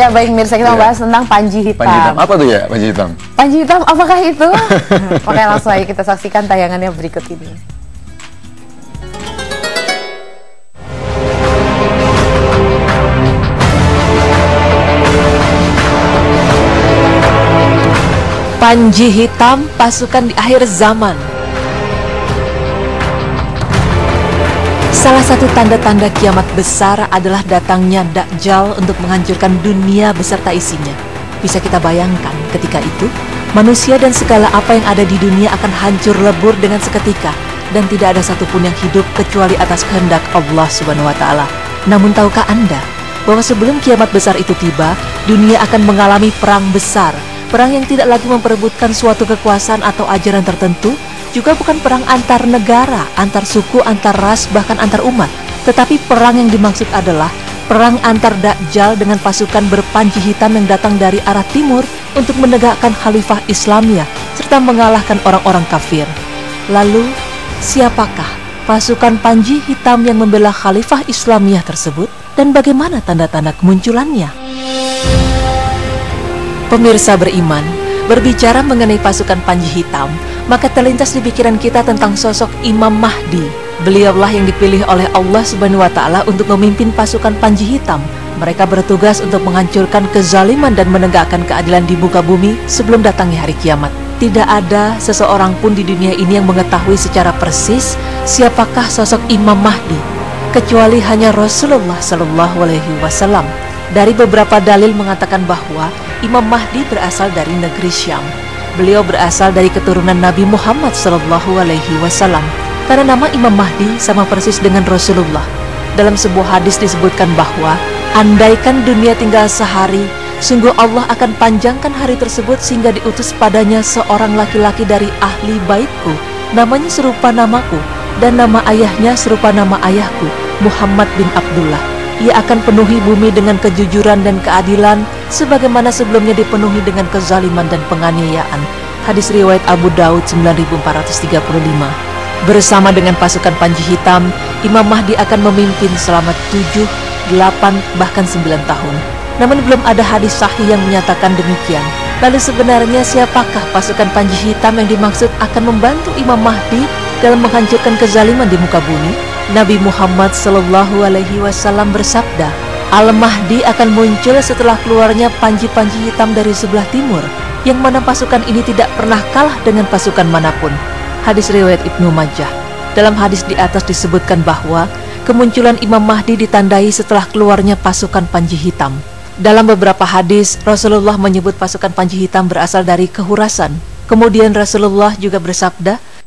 Ya baik mirsa, kita membahas tentang panji hitam. Panji hitam, apa tuh ya panji hitam? Panji hitam, apakah itu? Oke, langsung aja kita saksikan tayangannya berikut ini. Panji hitam pasukan di akhir zaman. Salah satu tanda-tanda kiamat besar adalah datangnya Dajjal untuk menghancurkan dunia beserta isinya. Bisa kita bayangkan ketika itu, manusia dan segala apa yang ada di dunia akan hancur lebur dengan seketika, dan tidak ada satupun yang hidup kecuali atas kehendak Allah Subhanahu wa Ta'ala. Namun tahukah Anda bahwa sebelum kiamat besar itu tiba, dunia akan mengalami perang besar, perang yang tidak lagi memperebutkan suatu kekuasaan atau ajaran tertentu, juga bukan perang antar negara, antar suku, antar ras, bahkan antar umat. Tetapi perang yang dimaksud adalah perang antar Dajjal dengan pasukan berpanji hitam yang datang dari arah timur untuk menegakkan khalifah Islamiyah serta mengalahkan orang-orang kafir. Lalu, siapakah pasukan panji hitam yang membela khalifah Islamiyah tersebut dan bagaimana tanda-tanda kemunculannya? Pemirsa beriman, berbicara mengenai pasukan panji hitam, maka terlintas di pikiran kita tentang sosok Imam Mahdi. Beliaulah yang dipilih oleh Allah Subhanahu wa Ta'ala untuk memimpin pasukan panji hitam. Mereka bertugas untuk menghancurkan kezaliman dan menegakkan keadilan di muka bumi sebelum datangnya hari kiamat. Tidak ada seseorang pun di dunia ini yang mengetahui secara persis siapakah sosok Imam Mahdi, kecuali hanya Rasulullah Shallallahu Alaihi Wasallam. Dari beberapa dalil mengatakan bahwa Imam Mahdi berasal dari negeri Syam. Beliau berasal dari keturunan Nabi Muhammad Shallallahu Alaihi Wasallam. Karena nama Imam Mahdi sama persis dengan Rasulullah. Dalam sebuah hadis disebutkan bahwa andaikan dunia tinggal sehari, sungguh Allah akan panjangkan hari tersebut sehingga diutus padanya seorang laki-laki dari ahli baitku, namanya serupa namaku, dan nama ayahnya serupa nama ayahku, Muhammad bin Abdullah. Ia akan penuhi bumi dengan kejujuran dan keadilan sebagaimana sebelumnya dipenuhi dengan kezaliman dan penganiayaan. Hadis riwayat Abu Daud 9435. Bersama dengan pasukan panji hitam, Imam Mahdi akan memimpin selama 7, 8, bahkan 9 tahun. Namun belum ada hadis sahih yang menyatakan demikian. Lalu sebenarnya siapakah pasukan panji hitam yang dimaksud akan membantu Imam Mahdi dalam menghancurkan kezaliman di muka bumi? Nabi Muhammad Sallallahu Alaihi Wasallam bersabda, Al-Mahdi akan muncul setelah keluarnya panji-panji hitam dari sebelah timur, yang mana pasukan ini tidak pernah kalah dengan pasukan manapun. Hadis riwayat Ibnu Majah. Dalam hadis di atas disebutkan bahwa kemunculan Imam Mahdi ditandai setelah keluarnya pasukan panji hitam. Dalam beberapa hadis, Rasulullah menyebut pasukan panji hitam berasal dari Khurasan. Kemudian Rasulullah juga bersabda,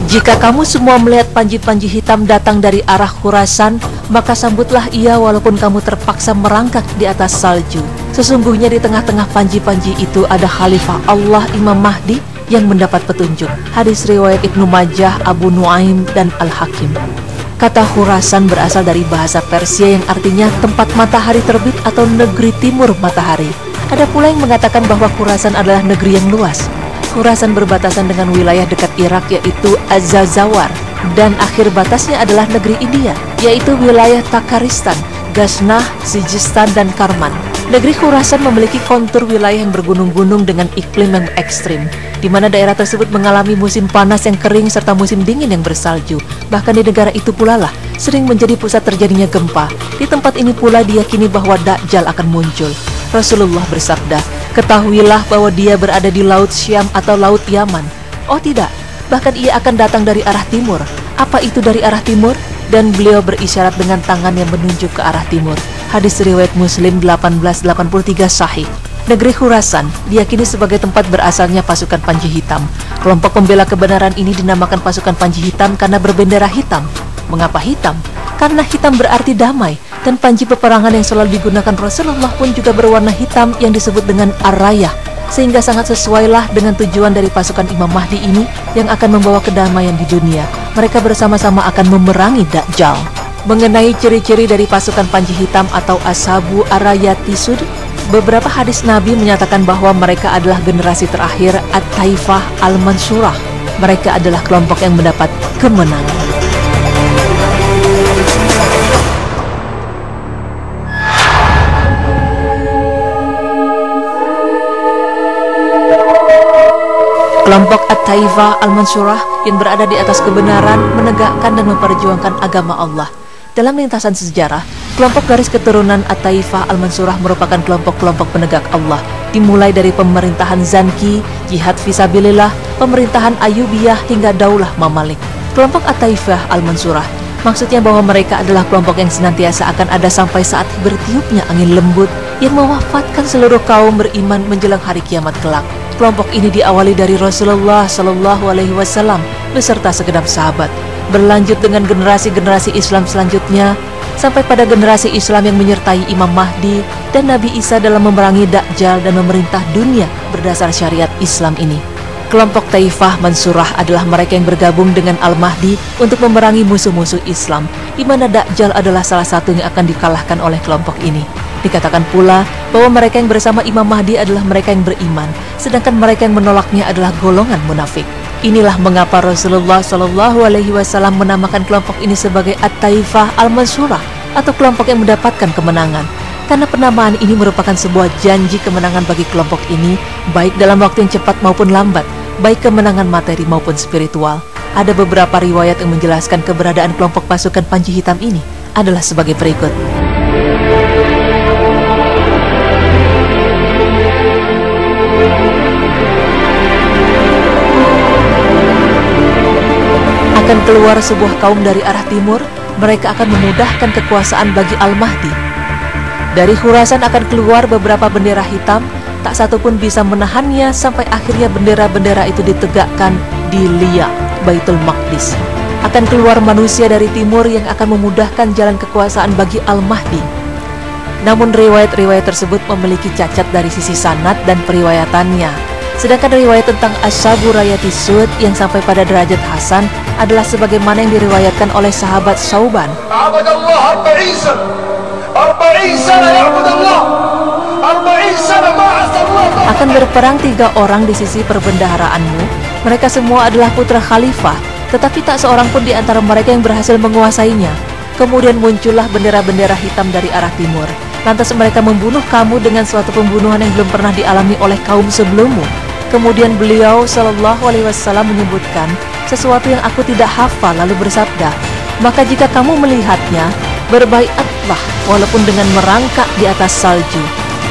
jika kamu semua melihat panji-panji hitam datang dari arah Khurasan, maka sambutlah ia walaupun kamu terpaksa merangkak di atas salju. Sesungguhnya di tengah-tengah panji-panji itu ada Khalifah Allah Imam Mahdi yang mendapat petunjuk. Hadis riwayat Ibnu Majah, Abu Nuaim, dan Al-Hakim. Kata Khurasan berasal dari bahasa Persia yang artinya tempat matahari terbit atau negeri timur matahari. Ada pula yang mengatakan bahwa Khurasan adalah negeri yang luas. Khurasan berbatasan dengan wilayah dekat Irak yaitu Az-Zazawar, dan akhir batasnya adalah negeri India yaitu wilayah Takharistan, Ghaznah, Sijistan, dan Karman. Negeri Khurasan memiliki kontur wilayah yang bergunung-gunung dengan iklim yang ekstrim, di mana daerah tersebut mengalami musim panas yang kering serta musim dingin yang bersalju. Bahkan di negara itu pula lah sering menjadi pusat terjadinya gempa. Di tempat ini pula diyakini bahwa Dajjal akan muncul. Rasulullah bersabda, ketahuilah bahwa dia berada di Laut Syam atau Laut Yaman. Oh tidak, bahkan ia akan datang dari arah timur. Apa itu dari arah timur? Dan beliau berisyarat dengan tangan yang menunjuk ke arah timur. Hadis riwayat Muslim 1883 sahih. Negeri Khurasan diyakini sebagai tempat berasalnya pasukan panji hitam. Kelompok pembela kebenaran ini dinamakan pasukan panji hitam karena berbendera hitam. Mengapa hitam? Karena hitam berarti damai, dan panji peperangan yang selalu digunakan Rasulullah pun juga berwarna hitam yang disebut dengan ar-rayah, sehingga sangat sesuailah dengan tujuan dari pasukan Imam Mahdi ini yang akan membawa kedamaian di dunia. Mereka bersama-sama akan memerangi Dajjal. Mengenai ciri-ciri dari pasukan panji hitam atau Ashabu Ar-Rayati Sud, beberapa hadis Nabi menyatakan bahwa mereka adalah generasi terakhir At-Taifah Al-Mansurah. Mereka adalah kelompok yang mendapat kemenangan. Kelompok At-Taifah Al-Mansurah yang berada di atas kebenaran, menegakkan dan memperjuangkan agama Allah. Dalam lintasan sejarah, kelompok garis keturunan At-Taifah Al-Mansurah merupakan kelompok-kelompok penegak Allah, dimulai dari pemerintahan Zanki, Jihad Fisabilillah, pemerintahan Ayyubiyah hingga Daulah Mamalik. Kelompok At-Taifah Al-Mansurah maksudnya bahwa mereka adalah kelompok yang senantiasa akan ada sampai saat bertiupnya angin lembut yang mewafatkan seluruh kaum beriman menjelang hari kiamat kelak. Kelompok ini diawali dari Rasulullah Shallallahu Alaihi Wasallam beserta segenap sahabat, berlanjut dengan generasi-generasi Islam selanjutnya sampai pada generasi Islam yang menyertai Imam Mahdi dan Nabi Isa dalam memerangi Dajjal dan memerintah dunia berdasar syariat Islam ini. Kelompok Taifah Mansurah adalah mereka yang bergabung dengan Al-Mahdi untuk memerangi musuh-musuh Islam, di mana Dajjal adalah salah satu yang akan dikalahkan oleh kelompok ini. Dikatakan pula bahwa mereka yang bersama Imam Mahdi adalah mereka yang beriman, sedangkan mereka yang menolaknya adalah golongan munafik. Inilah mengapa Rasulullah Shallallahu Alaihi Wasallam menamakan kelompok ini sebagai At-Taifah Al-Mansurah atau kelompok yang mendapatkan kemenangan. Karena penamaan ini merupakan sebuah janji kemenangan bagi kelompok ini, baik dalam waktu yang cepat maupun lambat, baik kemenangan materi maupun spiritual. Ada beberapa riwayat yang menjelaskan keberadaan kelompok pasukan Panji Hitam ini adalah sebagai berikut. Akan keluar sebuah kaum dari arah timur, mereka akan memudahkan kekuasaan bagi Al-Mahdi. Dari Khurasan akan keluar beberapa bendera hitam, tak satu pun bisa menahannya sampai akhirnya bendera-bendera itu ditegakkan di Lia, Baitul Maqdis. Akan keluar manusia dari timur yang akan memudahkan jalan kekuasaan bagi Al-Mahdi. Namun riwayat-riwayat tersebut memiliki cacat dari sisi sanad dan periwayatannya. Sedangkan riwayat tentang Ashabu Rayati Sud yang sampai pada derajat Hasan adalah sebagaimana yang diriwayatkan oleh sahabat Sauban. Akan berperang 3 orang di sisi perbendaharaanmu. Mereka semua adalah putra khalifah, tetapi tak seorang pun di antara mereka yang berhasil menguasainya. Kemudian muncullah bendera-bendera hitam dari arah timur. Lantas mereka membunuh kamu dengan suatu pembunuhan yang belum pernah dialami oleh kaum sebelummu. Kemudian beliau Shallallahu Alaihi Wasallam menyebutkan sesuatu yang aku tidak hafal, lalu bersabda, maka jika kamu melihatnya, berbaiatlah walaupun dengan merangkak di atas salju,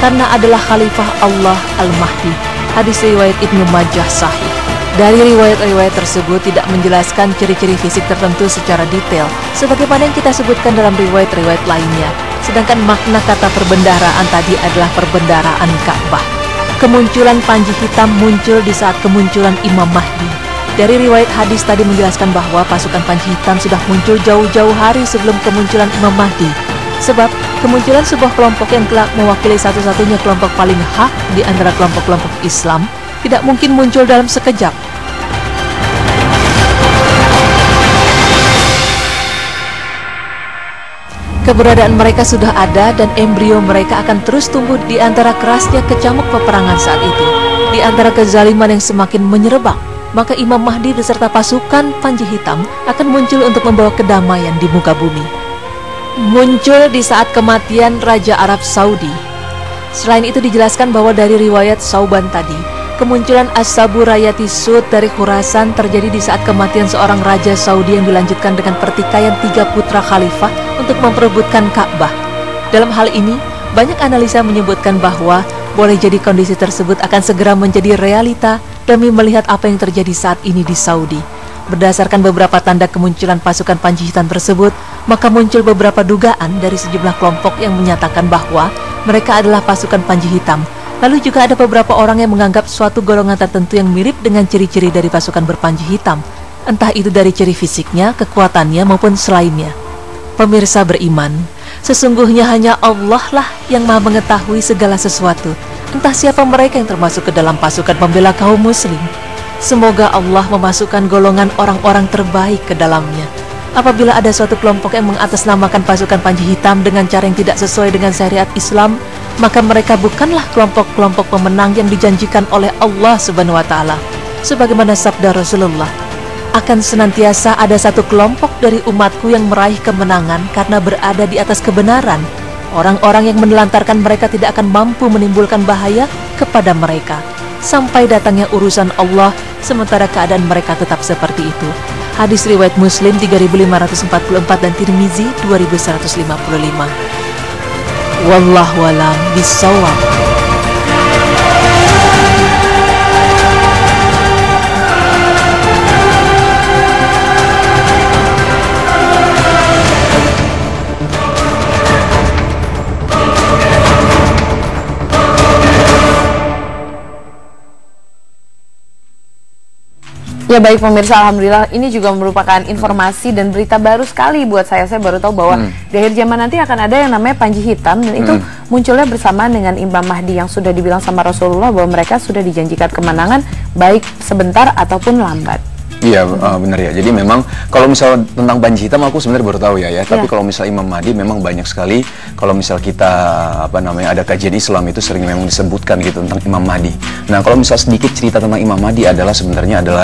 karena adalah khalifah Allah Al-Mahdi. Hadis riwayat Ibnu Majah sahih. Dari riwayat-riwayat tersebut tidak menjelaskan ciri-ciri fisik tertentu secara detail, sebagaimana yang kita sebutkan dalam riwayat-riwayat lainnya. Sedangkan makna kata perbendaharaan tadi adalah perbendaharaan Ka'bah. Kemunculan Panji Hitam muncul di saat kemunculan Imam Mahdi. Dari riwayat hadis tadi menjelaskan bahwa pasukan Panji Hitam sudah muncul jauh-jauh hari sebelum kemunculan Imam Mahdi. Sebab kemunculan sebuah kelompok yang kelak mewakili satu-satunya kelompok paling hak di antara kelompok-kelompok Islam tidak mungkin muncul dalam sekejap. Keberadaan mereka sudah ada dan embrio mereka akan terus tumbuh di antara kerasnya kecamuk peperangan saat itu. Di antara kezaliman yang semakin menyerebak, maka Imam Mahdi beserta pasukan Panji Hitam akan muncul untuk membawa kedamaian di muka bumi. Muncul di saat kematian Raja Arab Saudi. Selain itu dijelaskan bahwa dari riwayat Sauban tadi, kemunculan Ashabu Rayati Sud dari Khurasan terjadi di saat kematian seorang Raja Saudi yang dilanjutkan dengan pertikaian 3 putra khalifah untuk memperebutkan Ka'bah. Dalam hal ini, banyak analisa menyebutkan bahwa boleh jadi kondisi tersebut akan segera menjadi realita demi melihat apa yang terjadi saat ini di Saudi. Berdasarkan beberapa tanda kemunculan pasukan Panji Hitam tersebut, maka muncul beberapa dugaan dari sejumlah kelompok yang menyatakan bahwa mereka adalah pasukan Panji Hitam. Lalu juga ada beberapa orang yang menganggap suatu golongan tertentu yang mirip dengan ciri-ciri dari pasukan berpanji hitam, entah itu dari ciri fisiknya, kekuatannya, maupun selainnya. Pemirsa beriman, sesungguhnya hanya Allah lah yang Maha mengetahui segala sesuatu, entah siapa mereka yang termasuk ke dalam pasukan pembela kaum muslim. Semoga Allah memasukkan golongan orang-orang terbaik ke dalamnya. Apabila ada suatu kelompok yang mengatasnamakan pasukan Panji Hitam dengan cara yang tidak sesuai dengan syariat Islam, maka mereka bukanlah kelompok-kelompok pemenang yang dijanjikan oleh Allah Subhanahu wa Ta'ala. Sebagaimana sabda Rasulullah, akan senantiasa ada satu kelompok dari umatku yang meraih kemenangan karena berada di atas kebenaran. Orang-orang yang menelantarkan mereka tidak akan mampu menimbulkan bahaya kepada mereka. sampai datangnya urusan Allah, sementara keadaan mereka tetap seperti itu. Hadis riwayat Muslim 3544 dan Tirmizi 2155. Wallahu a'lam bishawab. Ya baik pemirsa, alhamdulillah ini juga merupakan informasi dan berita baru sekali buat saya. Saya baru tahu bahwa di akhir zaman nanti akan ada yang namanya panji hitam, dan itu munculnya bersamaan dengan Imam Mahdi yang sudah dibilang sama Rasulullah bahwa mereka sudah dijanjikan kemenangan baik sebentar ataupun lambat. Iya, benar ya. Jadi memang kalau misal tentang panji hitam aku sebenarnya baru tahu ya. Tapi kalau misal Imam Mahdi memang banyak sekali. Kalau misal kita ada kajian Islam itu sering memang disebutkan gitu tentang Imam Mahdi. Nah, kalau misal sedikit cerita tentang Imam Mahdi sebenarnya adalah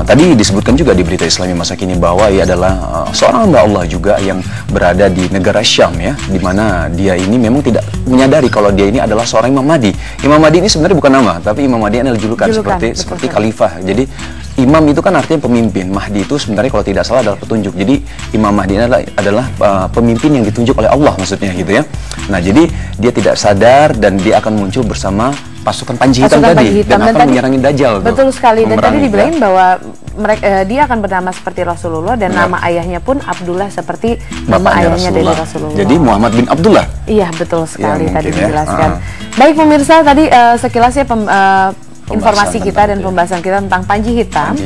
tadi disebutkan juga di berita Islami masa kini bahwa ia adalah seorang hamba Allah juga yang berada di negara Syam ya, di mana dia ini memang tidak menyadari kalau dia ini adalah seorang Imam Mahdi. Imam Mahdi ini sebenarnya bukan nama, tapi Imam Mahdi adalah julukan seperti khalifah. Jadi imam itu kan artinya pemimpin. Mahdi itu sebenarnya kalau tidak salah adalah petunjuk. Jadi Imam Mahdi adalah pemimpin yang ditunjuk oleh Allah maksudnya gitu ya. Nah, jadi dia tidak sadar dan dia akan muncul bersama pasukan panji hitam tadi dan akan menyerangi Dajjal. Betul sekali. Dan tadi dibilangin bahwa dia akan bernama seperti Rasulullah dan nama ayahnya pun Abdullah seperti nama ayahnya dari Rasulullah. Jadi Muhammad bin Abdullah. Iya, betul sekali tadi dijelaskan. Baik pemirsa, tadi sekilas ya informasi kita dan pembahasan kita tentang panji hitam.